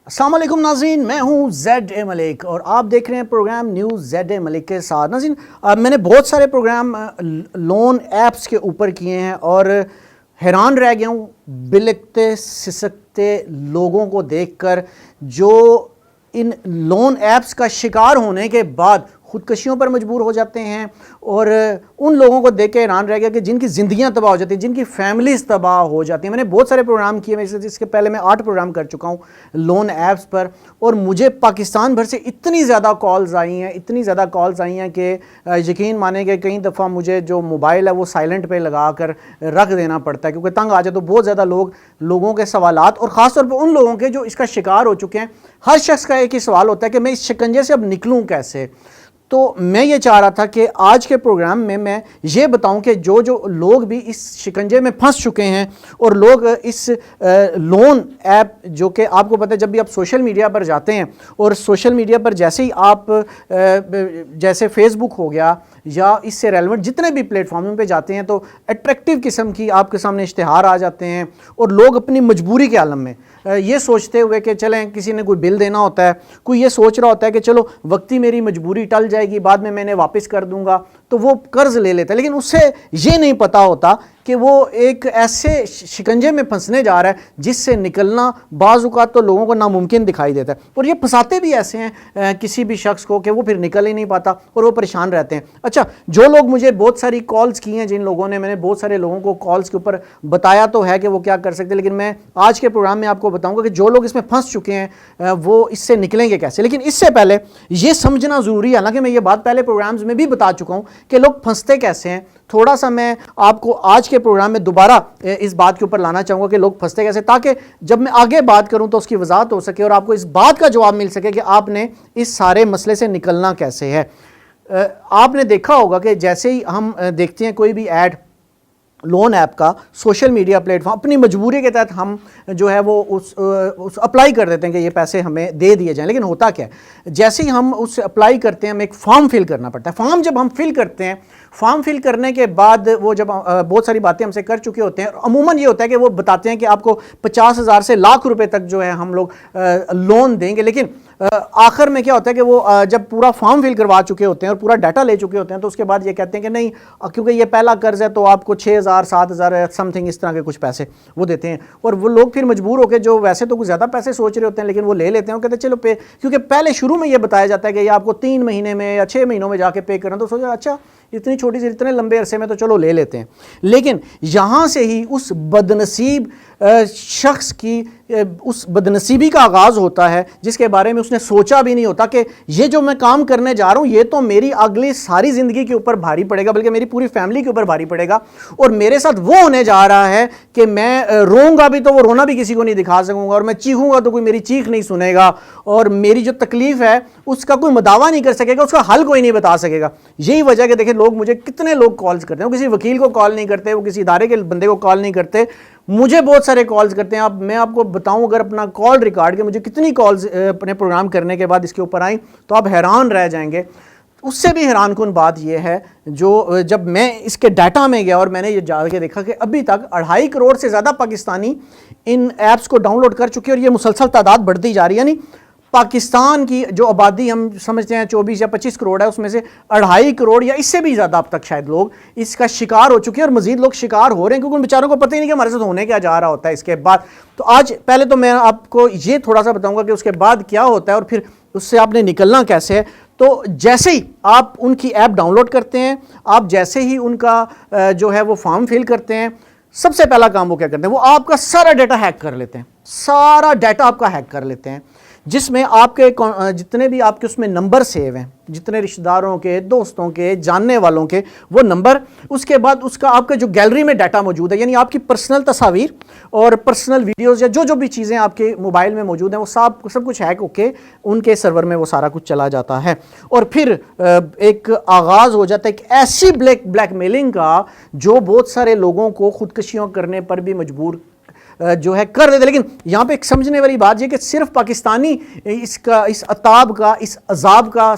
السلام علیکم ناظرین، میں ہوں زیڈ اے ملک اور آپ دیکھ رہے ہیں پروگرام نیوز زیڈ اے ملک کے ساتھ۔ ناظرین، میں نے بہت سارے پروگرام لون ایپس کے اوپر کیے ہیں اور حیران رہ گیا ہوں بلکتے سسکتے لوگوں کو دیکھ کر جو ان لون ایپس کا شکار ہونے کے بعد خودکشیوں پر مجبور ہو جاتے ہیں، اور ان لوگوں کو دیکھ کے حیران رہ گیا کہ جن کی زندگیاں تباہ ہو جاتی ہیں، جن کی فیملیز تباہ ہو جاتی ہیں۔ میں نے بہت سارے پروگرام کیے، اس کے پہلے میں 8 پروگرام کر چکا ہوں لون ایپس پر، اور مجھے پاکستان بھر سے اتنی زیادہ کالز آئی ہیں کہ یقین مانیں کہ کئی دفعہ مجھے جو موبائل ہے وہ سائلنٹ پہ لگا کر رکھ دینا پڑتا ہے، کیونکہ تنگ آ جائے تو بہت زیادہ لوگوں کے سوالات، اور خاص طور پہ ان لوگوں کے جو اس کا شکار ہو چکے ہیں۔ ہر شخص کا ایک ہی سوال ہوتا ہے کہ میں اس شکنجے سے اب نکلوں کیسے۔ تو میں یہ چاہ رہا تھا کہ آج کے پروگرام میں یہ بتاؤں کہ جو لوگ بھی اس شکنجے میں پھنس چکے ہیں، اور لوگ اس لون ایپ، جو کہ آپ کو پتہ ہے جب بھی آپ سوشل میڈیا پر جاتے ہیں، اور سوشل میڈیا پر جیسے ہی آپ جیسے فیس بک ہو گیا یا اس سے ریلیونٹ جتنے بھی پلیٹ فارموں پہ جاتے ہیں، تو اٹریکٹیو قسم کی آپ کے سامنے اشتہار آ جاتے ہیں، اور لوگ اپنی مجبوری کے عالم میں یہ سوچتے ہوئے کہ چلیں کسی نے کوئی بل دینا ہوتا ہے، کوئی یہ سوچ رہا ہوتا ہے کہ چلو وقتی میری مجبوری ٹل جائے گی، بعد میں انہیں واپس کر دوں گا، تو وہ قرض لے لیتا ہے، لیکن اس سے یہ نہیں پتا ہوتا کہ وہ ایک ایسے شکنجے میں پھنسنے جا رہا ہے جس سے نکلنا بعض اوقات تو لوگوں کو ناممکن دکھائی دیتا ہے، اور یہ پھنساتے بھی ایسے ہیں کسی بھی شخص کو کہ وہ پھر نکل ہی نہیں پاتا اور وہ پریشان رہتے ہیں۔ اچھا، جو لوگ مجھے بہت ساری کالز کی ہیں، جن لوگوں نے، میں نے بہت سارے لوگوں کو کالز کے اوپر بتایا تو ہے کہ وہ کیا کر سکتے ہیں، لیکن میں آج کے پروگرام میں آپ کو بتاؤں گا کہ جو لوگ اس میں پھنس چکے ہیں وہ اس سے نکلیں گے کیسے۔ لیکن اس سے پہلے یہ سمجھنا ضروری ہے، حالانکہ میں یہ بات پہلے پروگرامز میں بھی بتا چکا ہوں کہ لوگ پھنستے کیسے ہیں، تھوڑا سا میں آپ کو آج کے پروگرام میں دوبارہ اس بات کے اوپر لانا چاہوں گا کہ لوگ پھنستے کیسے، تاکہ جب میں آگے بات کروں تو اس کی وضاحت ہو سکے اور آپ کو اس بات کا جواب مل سکے کہ آپ نے اس سارے مسئلے سے نکلنا کیسے ہے۔ آپ نے دیکھا ہوگا کہ جیسے ہی ہم دیکھتے ہیں کوئی بھی ایڈ لون ایپ کا سوشل میڈیا پلیٹ فارم، اپنی مجبوری کے تحت ہم جو ہے وہ اس اپلائی کر دیتے ہیں کہ یہ پیسے ہمیں دے دیے جائیں، لیکن ہوتا کیا ہے، جیسے ہی ہم اس اپلائی کرتے ہیں ہمیں ایک فارم فل کرنا پڑتا ہے۔ فارم جب ہم فل کرتے ہیں، فارم فل کرنے کے بعد وہ جب بہت ساری باتیں ہم سے کر چکے ہوتے ہیں، عموماً یہ ہوتا ہے کہ وہ بتاتے ہیں کہ آپ کو 50,000 سے لاکھ روپے تک جو ہے ہم لوگ لون دیں گے، لیکن آخر میں کیا ہوتا ہے کہ وہ جب پورا فارم فل کروا چکے ہوتے ہیں اور پورا ڈیٹا لے چکے ہوتے ہیں تو اس کے بعد یہ کہتے ہیں کہ نہیں، کیونکہ یہ پہلا قرض ہے تو آپ کو 6,000 7,000 سم تھنگ اس طرح کے کچھ پیسے وہ دیتے ہیں، اور وہ لوگ پھر مجبور ہو کے جو ویسے تو کچھ زیادہ پیسے سوچ رہے ہوتے ہیں لیکن وہ لے لیتے ہیں، وہ کہتے ہیں چلو پے، کیونکہ پہلے شروع میں یہ بتایا جاتا ہے کہ یہ آپ کو 3 مہینے میں یا 6 مہینوں میں جا کے پے کرنا، تو سوچا اچھا اتنی چھوٹی سی اتنے لمبے عرصے میں تو چلو لے لیتے ہیں۔ لیکن یہاں سے ہی اس بدنصیب شخص کی اس بدنصیبی کا آغاز ہوتا ہے جس کے بارے میں اس نے سوچا بھی نہیں ہوتا کہ یہ جو میں کام کرنے جا رہا ہوں یہ تو میری اگلی ساری زندگی کے اوپر بھاری پڑے گا، بلکہ میری پوری فیملی کے اوپر بھاری پڑے گا، اور میرے ساتھ وہ ہونے جا رہا ہے کہ میں روؤں گا بھی تو وہ رونا بھی کسی کو نہیں دکھا سکوں گا، اور میں چیخوں گا تو کوئی میری چیخ نہیں سنے گا، اور میری جو تکلیف ہے اس کا کوئی مداوع نہیں کر سکے گا، اس کا حل کوئی نہیں بتا سکے گا۔ یہی وجہ کہ دیکھیں لوگ مجھے کتنے لوگ کالز کرتے ہیں، وہ کسی وکیل کو کال نہیں کرتے، وہ کسی ادارے کے بندے کو کال نہیں کرتے، مجھے بہت سارے کالز کرتے ہیں۔ اب میں آپ کو بتاؤں اگر اپنا کال ریکارڈ کے مجھے کتنی کالز اپنے پروگرام کرنے کے بعد اس کے اوپر آئیں تو آپ حیران رہ جائیں گے۔ اس سے بھی حیران کن بات یہ ہے، جو جب میں اس کے ڈیٹا میں گیا اور میں نے یہ جا کے دیکھا کہ ابھی تک 2.5 کروڑ سے زیادہ پاکستانی ان ایپس کو ڈاؤن لوڈ کر چکے، اور یہ مسلسل تعداد بڑھتی جا رہی ہے، یعنی پاکستان کی جو آبادی ہم سمجھتے ہیں 24 یا 25 کروڑ ہے، اس میں سے 2.5 کروڑ یا اس سے بھی زیادہ اب تک شاید لوگ اس کا شکار ہو چکے ہیں، اور مزید لوگ شکار ہو رہے ہیں کیونکہ ان بیچاروں کو پتہ ہی نہیں کہ ہمارے ساتھ ہونے کیا جا رہا ہوتا ہے اس کے بعد۔ تو آج پہلے تو میں آپ کو یہ تھوڑا سا بتاؤں گا کہ اس کے بعد کیا ہوتا ہے اور پھر اس سے آپ نے نکلنا کیسے ہے۔ تو جیسے ہی آپ ان کی ایپ ڈاؤن لوڈ کرتے ہیں، آپ جیسے ہی ان کا جو ہے وہ فارم فل کرتے ہیں، سب سے پہلا کام وہ کیا کرتے ہیں، وہ آپ کا سارا ڈیٹا ہیک کر لیتے ہیں، سارا ڈیٹا آپ کا ہیک کر لیتے ہیں، جس میں آپ کے جتنے بھی آپ کے اس میں نمبر سیو ہیں، جتنے رشتہ داروں کے، دوستوں کے، جاننے والوں کے وہ نمبر، اس کے بعد اس کا آپ کا جو گیلری میں ڈیٹا موجود ہے، یعنی آپ کی پرسنل تصاویر اور پرسنل ویڈیوز یا جو بھی چیزیں آپ کے موبائل میں موجود ہیں وہ سب کچھ ہیک ہو کے ان کے سرور میں وہ سارا کچھ چلا جاتا ہے، اور پھر ایک آغاز ہو جاتا ہے ایک ایسی بلیک میلنگ کا جو بہت سارے لوگوں کو خودکشیوں کرنے پر بھی مجبور جو ہے کر دیتے۔ لیکن یہاں پہ ایک سمجھنے والی بات یہ کہ صرف پاکستانی اس عطاب کا، اس عذاب کا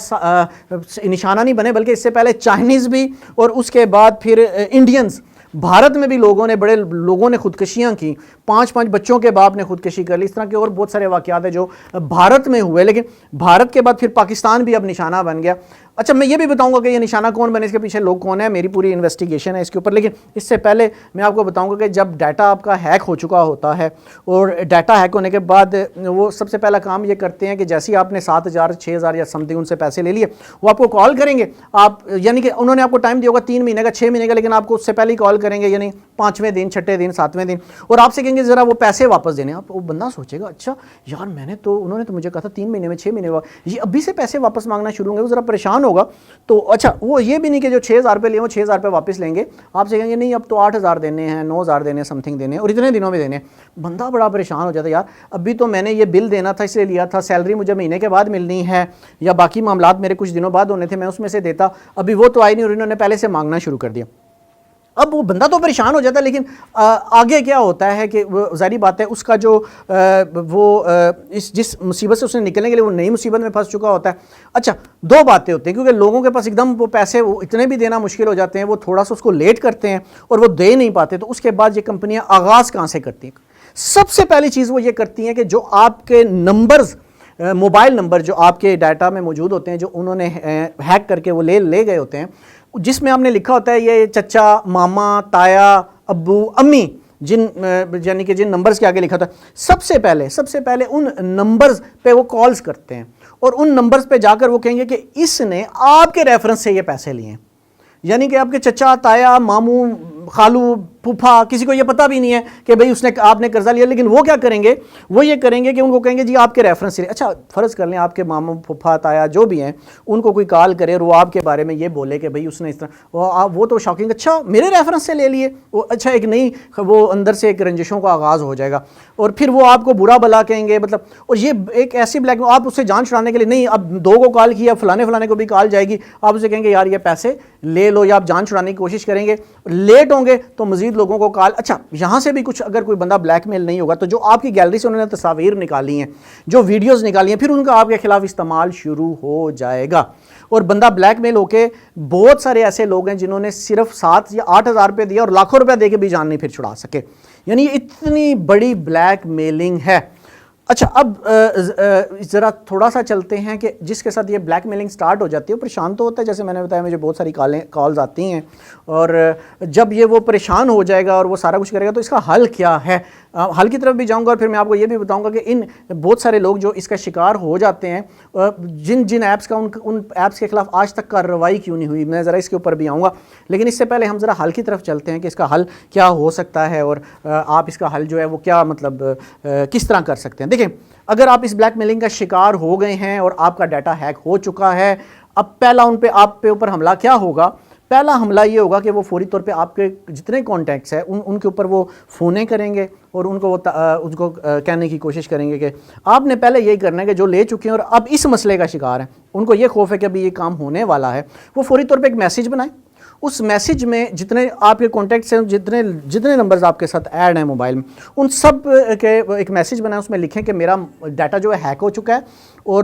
نشانہ نہیں بنے، بلکہ اس سے پہلے چائنیز بھی، اور اس کے بعد پھر انڈینز بھارت میں بھی بڑے لوگوں نے خودکشیاں کی، 5 بچوں کے باپ نے خودکشی کر لی، اس طرح کے اور بہت سارے واقعات ہیں جو بھارت میں ہوئے، لیکن بھارت کے بعد پھر پاکستان بھی اب نشانہ بن گیا۔ اچھا میں یہ بھی بتاؤں گا کہ یہ نشانہ کون بنے، اس کے پیچھے لوگ کون ہیں، میری پوری انویسٹیگیشن ہے اس کے اوپر، لیکن اس سے پہلے میں آپ کو بتاؤں گا کہ جب ڈیٹا آپ کا ہیک ہو چکا ہوتا ہے اور ڈیٹا ہیک ہونے کے بعد وہ سب سے پہلا کام یہ کرتے ہیں کہ جیسے ہی آپ نے 7,000 6,000 یا سم تھنگ ان سے پیسے لے لیے، وہ آپ کو کال کریں گے، آپ یعنی کہ انہوں نے آپ کو ٹائم دیا ہوگا 3 مہینے کا 6 مہینے کا، لیکن آپ کو اس سے پہلے ہی کال کریں گے، یعنی 5ویں دن 6 دن 7ویں دن، اور آپ سے کہیں گے ذرا وہ پیسے واپس دینے۔ آپ وہ بندہ سوچے گا اچھا یار انہوں نے تو مجھے کہا تھا 3 مہینے میں 6 مہینے بعد، یہ ابھی سے پیسے واپس مانگنا شروع ہوں گے، وہ ذرا پریشان ہوگا۔ تو اچھا وہ یہ بھی نہیں کہ جو 6,000 روپے لیے وہ 6,000 روپے واپس لیں گے، آپ سے کہیں گے نہیں اب تو 8,000 دینے ہیں، 9,000 دینے ہیں، سم تھنگ دینے ہیں، اور اتنے دنوں میں دینے ہیں۔ بندہ بڑا پریشان ہو جاتا ہے، یار ابھی تو میں نے یہ بل دینا تھا اس لیے لیا تھا، سیلری مجھے مہینے کے بعد ملنی ہے یا باقی معاملات میرے کچھ دنوں بعد ہونے تھے، میں اس میں سے دیتا، ابھی وہ تو آئی نہیں اور انہوں نے پہلے سے مانگنا شروع کر دیا۔ اب وہ بندہ تو پریشان ہو جاتا ہے، لیکن آگے کیا ہوتا ہے کہ ظاہری بات ہے اس کا جو جس مصیبت سے اس نے نکلنے کے لیے وہ نئی مصیبت میں پھنس چکا ہوتا ہے۔ اچھا 2 باتیں ہوتی ہیں، کیونکہ لوگوں کے پاس ایک دم وہ پیسے وہ اتنے بھی دینا مشکل ہو جاتے ہیں، وہ تھوڑا سا اس کو لیٹ کرتے ہیں اور وہ دے نہیں پاتے، تو اس کے بعد یہ کمپنیاں آغاز کہاں سے کرتی ہیں؟ سب سے پہلی چیز وہ یہ کرتی ہیں کہ جو آپ کے نمبرز، موبائل نمبر جو آپ کے ڈیٹا میں موجود ہوتے ہیں، جو انہوں نے ہیک کر کے وہ لے گئے ہوتے ہیں، جس میں آپ نے لکھا ہوتا ہے یہ چچا، ماما، تایا، ابو، امی، یعنی کہ جن نمبرز کے آگے لکھا ہوتا ہے، سب سے پہلے ان نمبرز پہ وہ کالز کرتے ہیں اور ان نمبرز پہ جا کر وہ کہیں گے کہ اس نے آپ کے ریفرنس سے یہ پیسے لیے ہیں، یعنی کہ آپ کے چچا، تایا، ماموں، خالو، پھوپھا، کسی کو یہ پتہ بھی نہیں ہے کہ بھئی آپ نے قرضہ لیا، لیکن وہ کیا کریں گے، وہ یہ کریں گے کہ ان کو کہیں گے جی آپ کے ریفرنس سے۔ اچھا فرض کر لیں آپ کے ماموں، پھوپھا، تایا جو بھی ہیں، ان کو کوئی کال کرے اور وہ آپ کے بارے میں یہ بولے کہ بھئی اس نے اس طرح، وہ تو شاکنگ، اچھا میرے ریفرنس سے لے لیے، وہ اچھا ایک نئی وہ اندر سے ایک رنجشوں کا آغاز ہو جائے گا، اور پھر وہ آپ کو برا بلا کہیں گے، مطلب، اور یہ ایک ایسی بلیک، آپ اس سے جان چھڑانے کے لیے نہیں، اب 2 کو کال کیا، فلانے کو بھی کال جائے گی، آپ اسے کہیں گے یار یہ پیسے لے لو، یا آپ جان چھڑانے کی کوشش کریں گے، لیٹ ہوں گے تو مزید لوگوں کو کال۔ اچھا یہاں سے بھی کچھ اگر کوئی بندہ بلیک میل نہیں ہوگا تو جو آپ کی گیلری سے انہوں نے تصاویر نکالی ہیں، جو ویڈیوز نکالی ہیں، پھر ان کا آپ کے خلاف استعمال شروع ہو جائے گا، اور بندہ بلیک میل ہو کے، بہت سارے ایسے لوگ ہیں جنہوں نے صرف 7 یا 8,000 روپے دیا اور لاکھوں روپے دے کے بھی جان نہیں پھر چھڑا سکے، یعنی یہ اتنی بڑی بلیک میلنگ ہے۔ اچھا اب ذرا تھوڑا سا چلتے ہیں کہ جس کے ساتھ یہ بلیک میلنگ سٹارٹ ہو جاتی ہے، وہ پریشان تو ہوتا ہے، جیسے میں نے بتایا مجھے بہت ساری کالز آتی ہیں، اور جب یہ وہ پریشان ہو جائے گا اور وہ سارا کچھ کرے گا تو اس کا حل کیا ہے، حل کی طرف بھی جاؤں گا، اور پھر میں آپ کو یہ بھی بتاؤں گا کہ ان بہت سارے لوگ جو اس کا شکار ہو جاتے ہیں، جن ایپس کا ان ایپس کے خلاف آج تک کارروائی کیوں نہیں ہوئی، میں ذرا اس کے اوپر بھی آؤں گا، لیکن اس سے پہلے ہم ذرا حل کی طرف چلتے ہیں کہ اس کا حل کیا ہو سکتا ہے، اور آپ اس کا حل جو ہے وہ کیا مطلب کس طرح کر سکتے ہیں۔ دیکھیں اگر آپ اس بلیک میلنگ کا شکار ہو گئے ہیں اور آپ کا ڈیٹا ہیک ہو چکا ہے، اب پہلا آپ پہ اوپر حملہ کیا ہوگا؟ پہلا حملہ یہ ہوگا کہ وہ فوری طور پہ آپ کے جتنے کانٹیکٹس ہیں ان کے اوپر وہ فونیں کریں گے اور ان کو کہنے کی کوشش کریں گے کہ آپ نے پہلے یہی کرنا ہے کہ جو لے چکے ہیں اور اب اس مسئلے کا شکار ہیں، ان کو یہ خوف ہے کہ ابھی یہ کام ہونے والا ہے، وہ فوری طور پہ ایک میسیج بنائیں، اس میسیج میں جتنے آپ کے کانٹیکٹس ہیں، جتنے نمبرز آپ کے ساتھ ایڈ ہیں موبائل میں، ان سب کے ایک میسیج بنائیں، اس میں لکھیں کہ میرا ڈیٹا جو ہے ہیک ہو چکا ہے، اور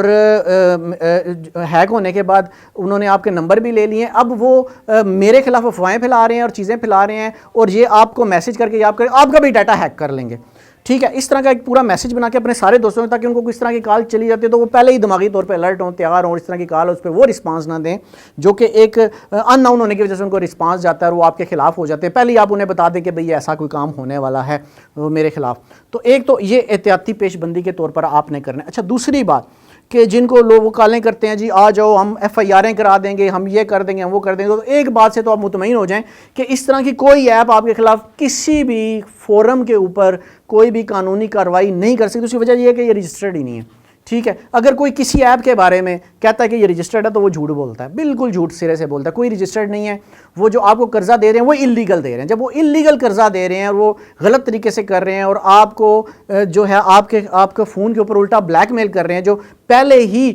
ہیک ہونے کے بعد انہوں نے آپ کے نمبر بھی لے لیے ہیں، اب وہ میرے خلاف افواہیں پھیلا رہے ہیں اور چیزیں پھیلا رہے ہیں، اور یہ آپ کو میسیج کر کے آپ کا بھی ڈیٹا ہیک کر لیں گے، ٹھیک ہے۔ اس طرح کا ایک پورا میسیج بنا کے اپنے سارے دوستوں میں، تاکہ ان کو کوئی اس طرح کی کال چلی جاتی ہے تو وہ پہلے ہی دماغی طور پہ الرٹ ہوں، تیار ہوں، اس طرح کی کال اس پہ وہ رسپانس نہ دیں، جو کہ ایک ان نون ہونے کی وجہ سے ان کو رسپانس جاتا ہے اور وہ آپ کے خلاف ہو جاتے ہیں، پہلے ہی آپ انہیں بتا دیں کہ بھئی ایسا کوئی کام ہونے والا ہے میرے خلاف۔ تو ایک تو یہ احتیاطی پیش بندی کے طور پر آپ نے کرنا ہے۔ اچھا دوسری بات کہ جن کو لوگ وہ کالیں کرتے ہیں جی آ جاؤ ہم FIRیں کرا دیں گے، ہم یہ کر دیں گے، ہم وہ کر دیں گے، تو ایک بات سے تو آپ مطمئن ہو جائیں کہ اس طرح کی کوئی ایپ آپ کے خلاف کسی بھی فورم کے اوپر کوئی بھی قانونی کارروائی نہیں کر سکتی۔ اس کی وجہ یہ ہے کہ یہ رجسٹرڈ ہی نہیں ہے، ٹھیک ہے۔ اگر کوئی کسی ایپ کے بارے میں کہتا ہے کہ یہ رجسٹرڈ ہے تو وہ جھوٹ بولتا ہے، بالکل جھوٹ سرے سے بولتا ہے، کوئی رجسٹرڈ نہیں ہے، وہ جو آپ کو قرضہ دے رہے ہیں وہ اللیگل دے رہے ہیں۔ جب وہ اللیگل قرضہ دے رہے ہیں اور وہ غلط طریقے سے کر رہے ہیں اور آپ کو جو ہے آپ کے فون کے اوپر الٹا بلیک میل کر رہے ہیں، جو پہلے ہی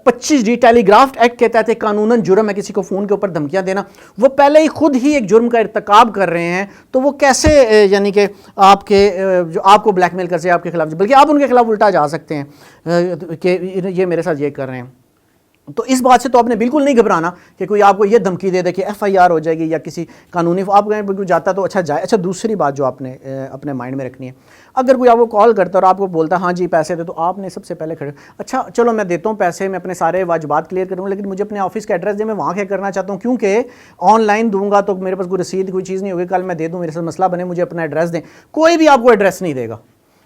25 ٹیلی گرافٹ ایکٹ کے تحت قانوناً جرم ہے کسی کو فون کے اوپر دھمکیاں دینا، وہ پہلے ہی خود ہی ایک جرم کا ارتکاب کر رہے ہیں، تو وہ کیسے یعنی کہ آپ کو بلیک میل کر سے آپ کے خلاف، بلکہ آپ ان کے خلاف الٹا جا سکتے ہیں کہ یہ میرے ساتھ یہ کر رہے ہیں۔ تو اس بات سے تو آپ نے بالکل نہیں گھبرانا کہ کوئی آپ کو یہ دھمکی دے دے کہ ایف آئی آر ہو جائے گی یا کسی قانونی آپ بالکل جاتا تو اچھا جائے. اچھا دوسری بات جو آپ نے اپنے مائنڈ میں رکھنی ہے, اگر کوئی آپ کو کال کرتا ہے اور آپ کو بولتا ہے ہاں جی پیسے دے, تو آپ نے سب سے پہلے اچھا چلو میں دیتا ہوں پیسے, میں اپنے سارے واجبات کلیئر کروں, لیکن مجھے اپنے آفس کا ایڈریس دے, میں وہاں کیا کرنا چاہتا ہوں, کیونکہ آن لائن دوں گا تو میرے پاس کوئی رسید کوئی چیز نہیں ہوگی, کل میں دے دوں میرے ساتھ مسئلہ بنے, مجھے اپنا ایڈریس دیں. کوئی بھی آپ کو ایڈریس نہیں دے گا,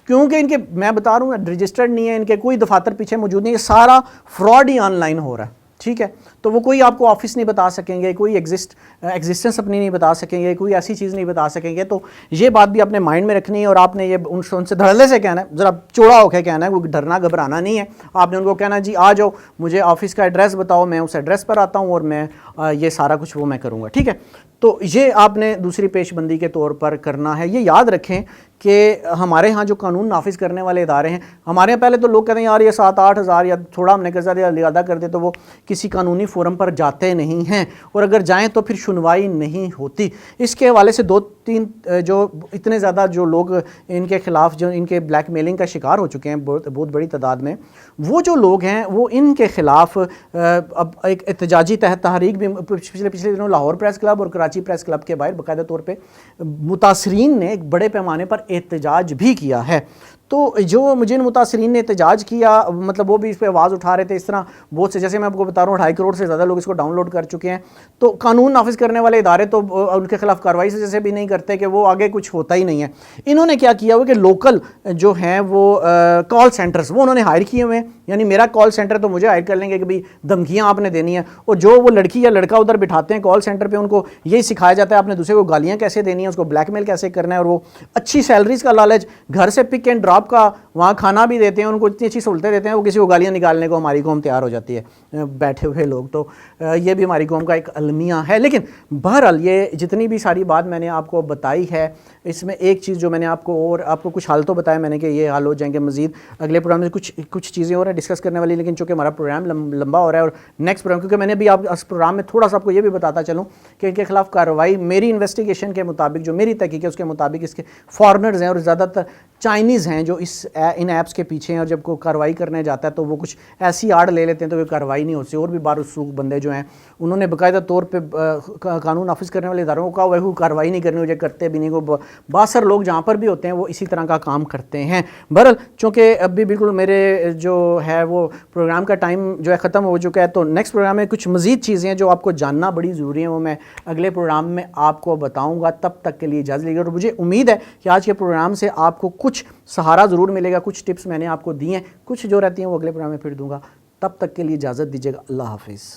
کیونکہ ان کے میں بتا رہا ہوں رجسٹرڈ نہیں ہے, ان کے کوئی دفاتر پیچھے موجود نہیں, یہ سارا فراڈ ہی آن لائن ہو رہا ہے. ٹھیک ہے, تو وہ کوئی آپ کو آفس نہیں بتا سکیں گے, کوئی ایگزسٹنس اپنی نہیں بتا سکیں گے, کوئی ایسی چیز نہیں بتا سکیں گے. تو یہ بات بھی آپ نے مائنڈ میں رکھنی ہے, اور آپ نے یہ ان سے دھڑلے سے کہنا ہے, ذرا چوڑا ہو کے کہنا ہے, وہ ڈرنا گھبرانا نہیں ہے. آپ نے ان کو کہنا جی آ جاؤ, مجھے آفس کا ایڈریس بتاؤ, میں اس ایڈریس پر آتا ہوں اور میں یہ سارا کچھ وہ میں کروں گا. ٹھیک ہے, تو یہ آپ نے دوسری پیش بندی کے طور پر کرنا ہے. یہ یاد رکھیں کہ ہمارے ہاں جو قانون نافذ کرنے والے ادارے ہیں, ہمارے یہاں پہلے تو لوگ کہتے ہیں یار یہ 7-8 ہزار یا تھوڑا ہم نے قرضہ زیادہ کر دے, تو وہ کسی قانونی فورم پر جاتے نہیں ہیں, اور اگر جائیں تو پھر سنوائی نہیں ہوتی. اس کے حوالے سے 2-3 جو اتنے زیادہ جو لوگ ان کے خلاف جو ان کے بلیک میلنگ کا شکار ہو چکے ہیں بہت بڑی تعداد میں, وہ جو لوگ ہیں وہ ان کے خلاف اب ایک احتجاجی تحریک بھی پچھلے دنوں لاہور پریس کلب اور کراچی پریس کلب کے باہر باقاعدہ طور پہ متاثرین نے ایک بڑے پیمانے پر احتجاج بھی کیا ہے. تو جو جن متاثرین نے احتجاج کیا, مطلب وہ بھی اس پہ آواز اٹھا رہے تھے, اس طرح بہت سے, جیسے میں آپ کو بتا رہا ہوں 2.5 کروڑ سے زیادہ لوگ اس کو ڈاؤن لوڈ کر چکے ہیں. تو قانون نافذ کرنے والے ادارے تو ان کے خلاف کارروائی سے جیسے بھی نہیں کرتے کہ وہ آگے کچھ ہوتا ہی نہیں ہے. انہوں نے کیا کیا ہوا کہ لوکل جو ہیں وہ کال سینٹرز وہ انہوں نے ہائر کیے ہوئے ہیں, یعنی میرا کال سینٹر تو مجھے ہائر کر لیں گے کہ بھئی دھمکیاں آپ نے دینی ہیں, اور جو وہ لڑکی یا لڑکا ادھر بٹھاتے ہیں کال سینٹر پہ, ان کو یہی سکھایا جاتا ہے آپ نے دوسرے کو گالیاں کیسے دینی ہیں, اس کو بلیک میل کیسے کرنا ہے, اور وہ اچھی سیلریز کا لالچ, گھر سے پک اینڈ ڈراپ کا وہاں کھانا بھی دیتے ہیں, ان کو اتنی اچھی سہولتیں دیتے ہیں, وہ کسی کو گالیاں نکالنے کو ہماری قوم تیار ہو جاتی ہے بیٹھے ہوئے لوگ. تو یہ بھی ہماری قوم کا ایک المیہ ہے. لیکن بہرحال یہ جتنی بھی ساری بات میں نے آپ کو بتائی ہے, اس میں ایک چیز جو میں نے آپ کو کچھ حل تو بتایا میں نے کہ یہ حل ہو جائیں گے. مزید اگلے پروگرام میں کچھ چیزیں اور ہیں ڈسکس کرنے والی, لیکن چونکہ ہمارا پروگرام لمبا ہو رہا ہے, اور نیکسٹ پروگرام کیونکہ میں نے بھی آپ اس پروگرام میں تھوڑا سا آپ کو یہ بھی بتاتا چلوں کہ ان کے خلاف کارروائی میری انویسٹیگیشن کے مطابق, جو میری تحقیق ہے اس کے مطابق, اس کے فارنرز ہیں اور زیادہ تر چائنیز ہیں جو ان ایپس کے پیچھے ہیں, اور جب کوئی کارروائی کرنے جاتا ہے تو وہ کچھ ایسی آڑ لے لیتے ہیں تو کوئی کارروائی نہیں ہوتی. اور بھی بارسوخ بندے جو ہیں انہوں نے باقاعدہ طور پہ قانون نافذ کرنے والے اداروں کو کہا وہ کارروائی نہیں کرنی, مجھے کرتے بھی نہیں. کو باثر لوگ جہاں پر بھی ہوتے ہیں وہ اسی طرح کا کام کرتے ہیں. بہرحال چونکہ اب بھی بالکل میرے جو ہے وہ پروگرام کا ٹائم جو ہے ختم ہو چکا ہے, تو نیکسٹ پروگرام میں کچھ مزید چیزیں ہیں جو آپ کو جاننا بڑی ضروری ہیں, وہ میں اگلے پروگرام میں آپ کو بتاؤں گا. تب تک کے لیے اجازت لیجیے, اور مجھے امید ہے کہ آج کے پروگرام سے آپ کو کچھ سہارا ضرور ملے گا. کچھ ٹپس میں نے آپ کو دی ہیں, کچھ جو رہتی ہیں وہ اگلے پروگرام میں پھر دوں گا. تب تک کے لیے اجازت دیجیے گا. اللہ حافظ.